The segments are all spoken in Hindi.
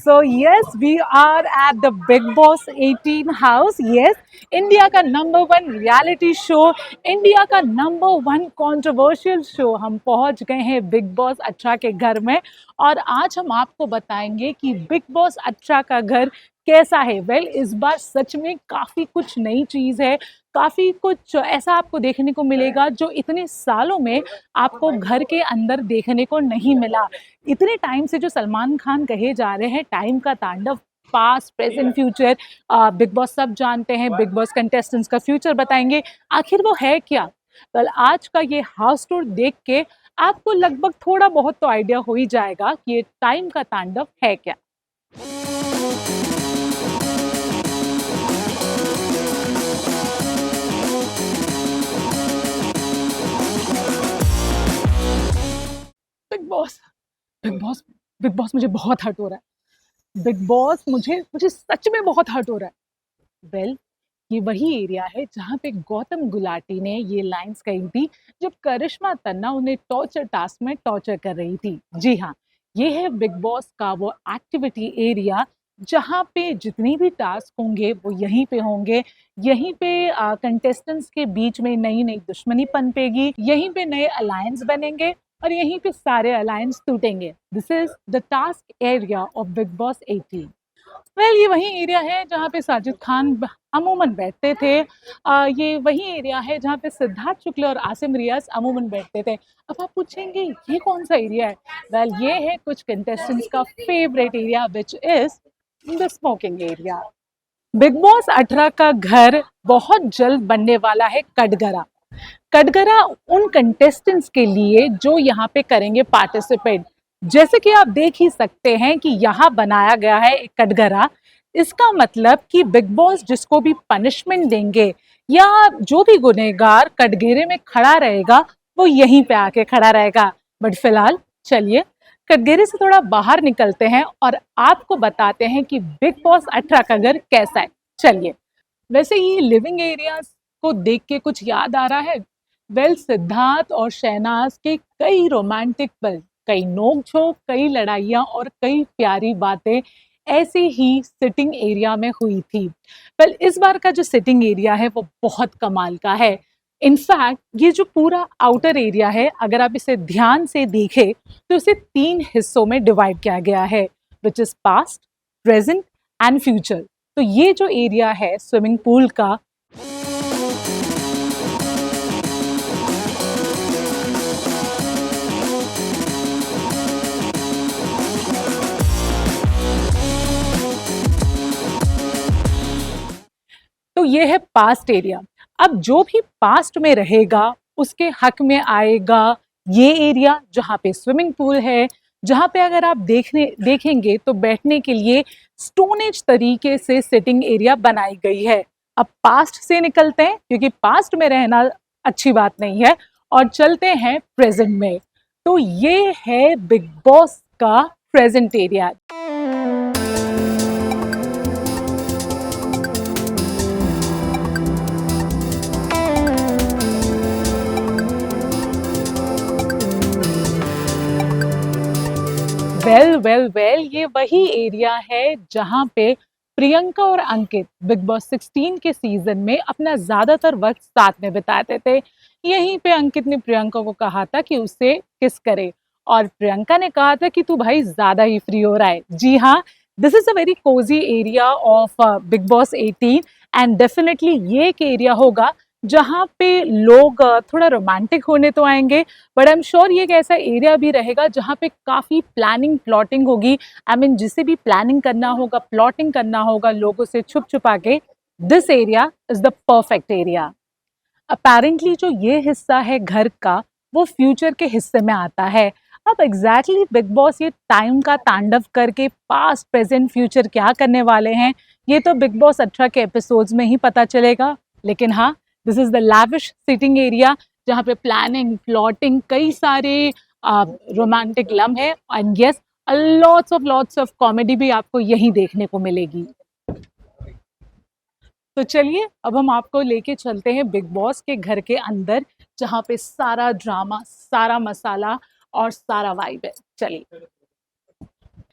So yes, we are at the Big Boss 18 house. Yes, India का number one reality show, India का नंबर वन कंट्रोवर्शियल शो। हम पहुंच गए हैं बिग बॉस 18 के घर में और आज हम आपको बताएंगे कि बिग बॉस 18 का घर कैसा है। इस बार सच में काफ़ी कुछ नई चीज़ है, काफ़ी कुछ ऐसा आपको देखने को मिलेगा जो इतने सालों में आपको घर के अंदर देखने को नहीं मिला। इतने टाइम से जो सलमान खान कहे जा रहे हैं टाइम का तांडव, past present future, big boss सब जानते हैं, बिग बॉस कंटेस्टेंट्स का फ्यूचर बताएंगे, आखिर वो है क्या। कल आज का ये हाउस टूर देख के आपको लगभग थोड़ा बहुत तो आइडिया हो ही जाएगा कि ये टाइम का तांडव है क्या। Big boss big boss big boss मुझे बहुत हर्ट हो रहा है। बिग बॉस मुझे मुझे सच में बहुत हर्ट हो रहा है। ये वही एरिया है जहाँ पे गौतम गुलाटी ने ये लाइंस कही थी जब करिश्मा तन्ना उन्हें टॉर्चर टास्क में टॉर्चर कर रही थी। जी हाँ, ये है बिग बॉस का वो एक्टिविटी एरिया जहाँ पे जितने भी टास्क होंगे वो यहीं पे होंगे। यहीं पे कंटेस्टेंट्स के बीच में नई नई दुश्मनी पनपेगी, यहीं पे नए अलायंस बनेंगे और यहीं पे सारे अलायंस टूटेंगे। This is the task area of big boss 18। ये वही एरिया है जहाँ पे साजिद खान अमूमन बैठते थे। ये वही एरिया है जहाँ पे सिद्धार्थ शुक्ल और आसिम रियाज अमूमन बैठते थे। अब आप पूछेंगे ये कौन सा एरिया है। ये है कुछ कंटेस्टेंट्स का favourite area which is the smoking area. Big boss 18 का घर बहुत जल्द बनने वाला है कटघरा। कटघरा उन कंटेस्टेंट्स के लिए जो यहाँ पे करेंगे पार्टिसिपेट। जैसे कि आप देख ही सकते हैं कि यहाँ बनाया गया है एक कटघरा। इसका मतलब कि बिग बॉस जिसको भी पनिशमेंट देंगे या जो भी गुनहगार कटघरे में खड़ा रहेगा वो यहीं पे आके खड़ा रहेगा। बट फिलहाल चलिए कटघरे से थोड़ा बाहर निकलते हैं और आपको बताते हैं कि बिग बॉस 18 का घर कैसा है। चलिए, वैसे ये लिविंग एरियाज को देख के कुछ याद आ रहा है। सिद्धार्थ और शहनाज के कई रोमांटिक पल, कई नोक झोंक, कई लड़ाइयाँ और कई प्यारी बातें ऐसे ही सिटिंग एरिया में हुई थी। इस बार का जो सिटिंग एरिया है वो बहुत कमाल का है। इनफैक्ट ये जो पूरा आउटर एरिया है, अगर आप इसे ध्यान से देखें तो इसे 3 हिस्सों में डिवाइड किया गया है, which is past, present and future. तो ये जो एरिया है स्विमिंग पूल का, तो ये है पास्ट एरिया। अब जो भी पास्ट में रहेगा उसके हक में आएगा ये एरिया जहाँ पे स्विमिंग पूल है, जहाँ पे अगर आप देखेंगे तो बैठने के लिए स्टोनेज तरीके से सिटिंग एरिया बनाई गई है। अब पास्ट से निकलते हैं क्योंकि पास्ट में रहना अच्छी बात नहीं है और चलते हैं प्रेजेंट में। तो ये है बिग बॉस का प्रेजेंट एरिया। ये वही एरिया है जहां पे प्रियंका और अंकित बिग बॉस 16 के सीजन में अपना ज्यादातर वक्त साथ में बिताते थे। यहीं पे अंकित ने प्रियंका को कहा था कि उसे किस करे और प्रियंका ने कहा था कि तू भाई ज्यादा ही फ्री हो रहा है। जी हाँ, this is a very Cozi area of big boss 18 and definitely ये एक एरिया होगा जहाँ पे लोग थोड़ा रोमांटिक होने तो आएंगे, बट आई एम श्योर ये एक ऐसा एरिया भी रहेगा जहाँ पे काफ़ी प्लानिंग प्लॉटिंग होगी। जिसे भी प्लानिंग करना होगा, प्लॉटिंग करना होगा लोगों से छुप छुपा के, this area is the perfect area. Apparently जो ये हिस्सा है घर का वो फ्यूचर के हिस्से में आता है। अब एग्जैक्टली बिग बॉस ये टाइम का तांडव करके पास्ट प्रेजेंट फ्यूचर क्या करने वाले हैं ये तो बिग बॉस 18 के एपिसोड्स में ही पता चलेगा। लेकिन हाँ, this is the lavish sitting area जहाँ पे प्लानिंग प्लॉटिंग, कई सारे रोमांटिक लम्हे and yes lots of comedy भी आपको यहीं देखने को मिलेगी। तो चलिए अब हम आपको लेके चलते हैं बिग बॉस के घर के अंदर जहाँ पे सारा ड्रामा, सारा मसाला और सारा वाइब है। चलिए।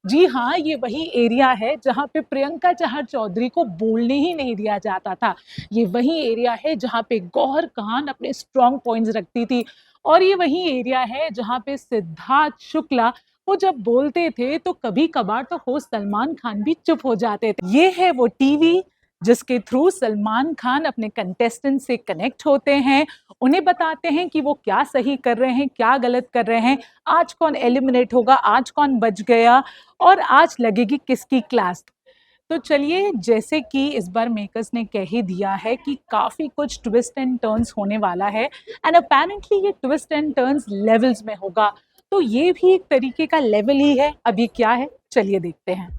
जी हाँ, ये वही एरिया है जहाँ पे प्रियंका चहर चौधरी को बोलने ही नहीं दिया जाता था। ये वही एरिया है जहाँ पे गौहर खान अपने स्ट्रॉन्ग पॉइंट्स रखती थी और ये वही एरिया है जहाँ पे सिद्धार्थ शुक्ला वो जब बोलते थे तो कभी-कभार तो होस्ट सलमान खान भी चुप हो जाते थे। ये है वो टीवी जिसके थ्रू सलमान खान अपने कंटेस्टेंट से कनेक्ट होते हैं, उन्हें बताते हैं कि वो क्या सही कर रहे हैं, क्या गलत कर रहे हैं, आज कौन एलिमिनेट होगा, आज कौन बच गया और आज लगेगी किसकी क्लास। तो चलिए जैसे कि इस बार मेकर्स ने कह ही दिया है कि काफ़ी कुछ ट्विस्ट एंड टर्न्स होने वाला है एंड अपेरेंटली ये ट्विस्ट एंड टर्न्स लेवल्स में होगा। तो ये भी एक तरीके का लेवल ही है। अभी क्या है चलिए देखते हैं।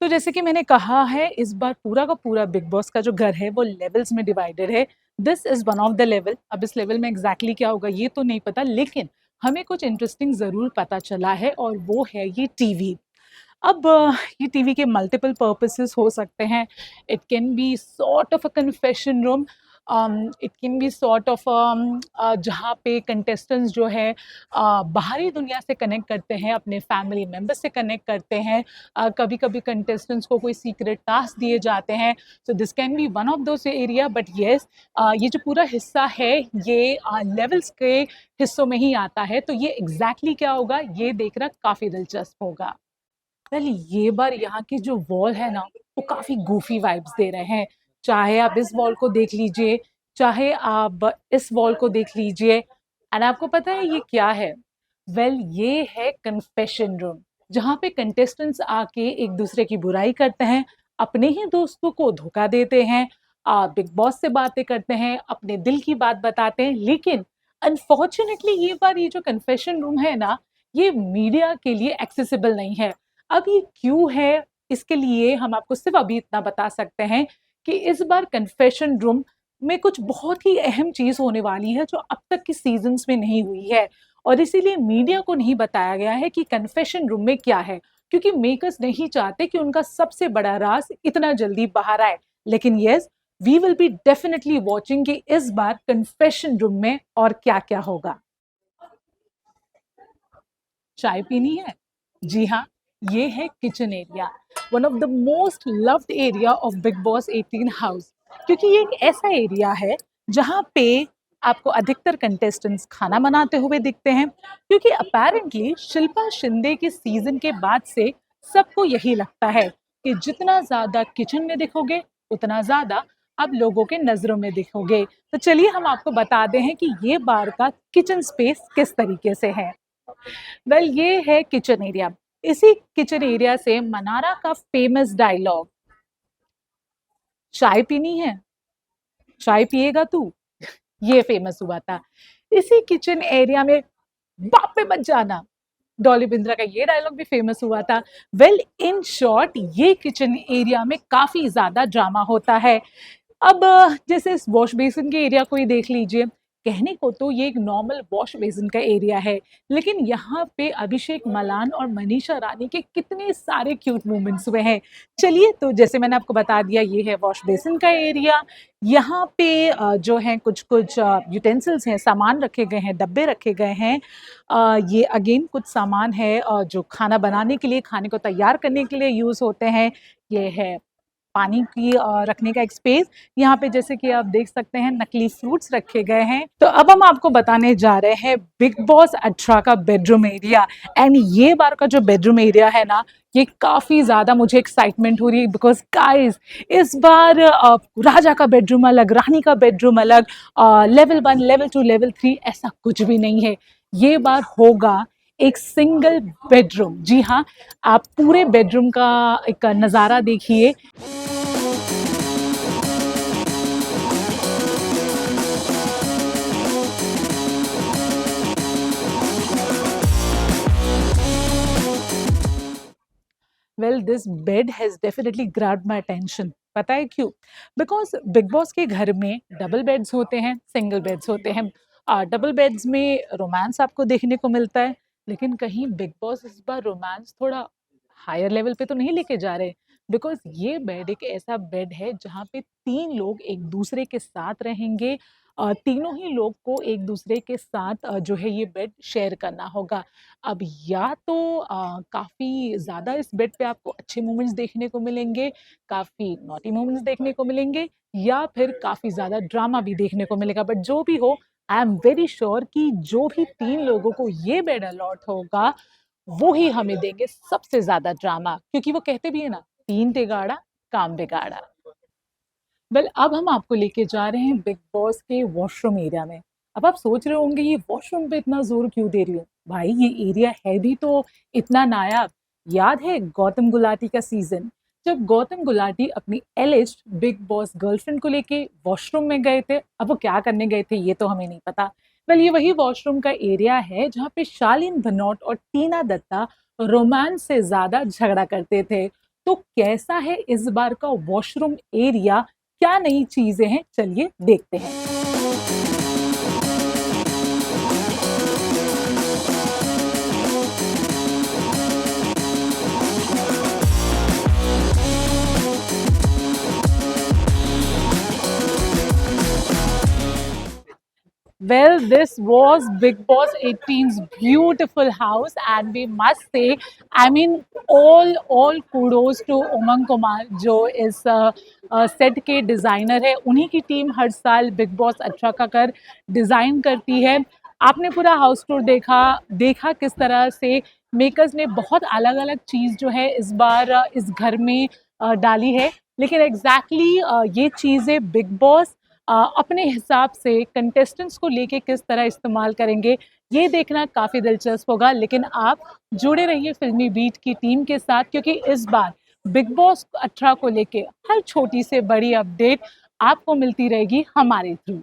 तो जैसे कि मैंने कहा है इस बार पूरा का पूरा बिग बॉस का जो घर है वो लेवल्स में डिवाइडेड है। This is one of the level. अब इस लेवल में एग्जैक्टली क्या होगा ये तो नहीं पता, लेकिन हमें कुछ इंटरेस्टिंग जरूर पता चला है और वो है ये टीवी। अब ये टीवी के मल्टीपल पर्पसेस हो सकते हैं। It can be sort of a confession room, it can be sort of जहाँ पे कंटेस्टेंट्स जो है बाहरी दुनिया से कनेक्ट करते हैं, अपने फैमिली मेम्बर्स से कनेक्ट करते हैं। कभी कभी कंटेस्टेंट्स को कोई सीक्रेट टास्क दिए जाते हैं। So this can be one of those area, but yes ये जो पूरा हिस्सा है ये लेवल्स के हिस्सों में ही आता है। तो ये एग्जैक्टली क्या होगा ये देखना काफ़ी दिलचस्प होगा। वेल ये बार यहाँ की जो वॉल है ना वो काफी गूफी वाइब्स दे रहे हैं। चाहे आप इस वॉल को देख लीजिए, चाहे आप इस वॉल को देख लीजिए, एंड आपको पता है ये क्या है? वेल ये है कन्फेशन रूम, जहाँ पे कंटेस्टेंट्स आके एक दूसरे की बुराई करते हैं, अपने ही दोस्तों को धोखा देते हैं, बिग बॉस से बातें करते हैं, अपने दिल की बात बताते हैं। लेकिन अनफॉर्चुनेटली ये बार ये जो कन्फेशन रूम है ना ये मीडिया के लिए एक्सेसिबल नहीं है। अब ये क्यों है, इसके लिए हम आपको सिर्फ अभी इतना बता सकते हैं कि इस बार कन्फेशन रूम में कुछ बहुत ही अहम चीज़ होने वाली है जो अब तक के सीज़न्स में नहीं हुई है और इसीलिए मीडिया को नहीं बताया गया है कि कन्फेशन रूम में क्या है, क्योंकि मेकर्स नहीं चाहते कि उनका सबसे बड़ा राज इतना जल्दी बाहर आए। लेकिन yes, we will be definitely watching कि इस बार कन्फेशन रूम में और क्या-क्या होगा। चाय पीनी है? जी हाँ, ये है kitchen area, one of the most loved area of big boss 18 house, क्योंकि ये एक ऐसा एरिया है जहाँ पे आपको अधिकतर कंटेस्टेंट्स खाना बनाते हुए दिखते हैं, क्योंकि अपेरेंटली शिल्पा शिंदे के सीजन के बाद से सबको यही लगता है कि जितना ज़्यादा किचन में दिखोगे, उतना ज़्यादा आप लोगों के नज़रों में दिखोगे। तो चलिए हम आपको बता दें हैं कि ये बार का किचन स्पेस किस तरीके से है। वेल ये है किचन एरिया। इसी किचन एरिया से मनारा का फेमस डायलॉग, चाय पीनी है, चाय पिएगा तू, ये फेमस हुआ था। इसी किचन एरिया में बाप पे मत जाना, डॉली बिंद्रा का ये डायलॉग भी फेमस हुआ था। वेल इन शॉर्ट ये किचन एरिया में काफी ज्यादा ड्रामा होता है। अब जैसे इस वॉश बेसिन के एरिया को ही देख लीजिए, कहने को तो ये एक नॉर्मल वॉश बेसिन का एरिया है, लेकिन यहाँ पे अभिषेक मलान और मनीषा रानी के कितने सारे क्यूट मोमेंट्स हुए हैं। चलिए तो जैसे मैंने आपको बता दिया ये है वॉश बेसिन का एरिया। यहाँ पे जो है कुछ कुछ यूटेंसिल्स हैं, सामान रखे गए हैं, डब्बे रखे गए हैं। ये अगेन कुछ सामान है जो खाना बनाने के लिए, खाने को तैयार करने के लिए यूज़ होते हैं। ये है पानी की रखने का एक स्पेस। यहाँ पे जैसे कि आप देख सकते हैं नकली फ्रूट्स रखे गए हैं। तो अब हम आपको बताने जा रहे हैं बिग बॉस 18 का बेडरूम एरिया, एंड ये बार का जो बेडरूम एरिया है ना ये काफी ज्यादा मुझे एक्साइटमेंट हो रही है, बिकॉज गाइस इस बार राजा का बेडरूम अलग, रानी का बेडरूम अलग, लेवल 1 लेवल 2 लेवल 3 ऐसा कुछ भी नहीं है। ये बार होगा एक सिंगल बेडरूम। जी हाँ, आप पूरे बेडरूम का एक नज़ारा देखिए। Well this bed has definitely grabbed my attention. पता है क्यों? बिकॉज बिग बॉस के घर में डबल बेड्स होते हैं, सिंगल बेड्स होते हैं। डबल बेड्स में रोमांस आपको देखने को मिलता है, लेकिन कहीं बिग बॉस इस बार रोमांस थोड़ा हायर लेवल पे तो नहीं लेके जा रहे, बिकॉज ये बेड एक ऐसा बेड है जहाँ पे तीन लोग एक दूसरे के साथ रहेंगे। तीनों ही लोग को एक दूसरे के साथ जो है ये बेड शेयर करना होगा। अब या तो काफ़ी ज़्यादा इस बेड पे आपको अच्छे मोमेंट्स देखने को मिलेंगे, काफ़ी नॉटी मोमेंट्स देखने को मिलेंगे या फिर काफ़ी ज़्यादा ड्रामा भी देखने को मिलेगा। बट जो भी हो, आई एम वेरी श्योर कि जो भी 3 लोगों को ये बेड अलॉट होगा, वो ही हमें देंगे सबसे ज़्यादा ड्रामा, क्योंकि वो कहते भी है ना, 3 तिगाड़ा काम बिगाड़ा। अब हम आपको लेके जा रहे हैं बिग बॉस के वॉशरूम एरिया में। अब आप सोच रहे होंगे ये वॉशरूम पे इतना ज़ोर क्यों दे रही हूँ? भाई ये एरिया है भी तो इतना नायाब। याद है गौतम गुलाटी का सीज़न? जब गौतम गुलाटी अपनी एलिज्ड बिग बॉस गर्लफ्रेंड को लेके वॉशरूम में गए थे। अब वो क्या करने गए थे ये तो हमें नहीं पता। ये वही वॉशरूम का एरिया है जहाँ पे शालीन भनोट और टीना दत्ता रोमांस से ज़्यादा झगड़ा करते थे। तो कैसा है इस बार का वॉशरूम एरिया? क्या नई चीजें हैं चलिए देखते हैं। Well, this was Big Boss 18's beautiful house, and we must say, I mean, all kudos to Umang Kumar, जो इस सेट के डिज़ाइनर है। उन्हीं की टीम हर साल बिग बॉस अच्छा का कर डिज़ाइन करती है। आपने पूरा हाउस टूर देखा किस तरह से मेकर्स ने बहुत अलग-अलग चीज़ जो है इस बार इस घर में डाली है। लेकिन एग्ज़ैक्टली ये चीज़ें बिग बॉस अपने हिसाब से कंटेस्टेंट्स को लेके किस तरह इस्तेमाल करेंगे, ये देखना काफ़ी दिलचस्प होगा। लेकिन आप जुड़े रहिए फ़िल्मी बीट की टीम के साथ, क्योंकि इस बार बिग बॉस 18 को लेके हर छोटी से बड़ी अपडेट आपको मिलती रहेगी हमारे थ्रू।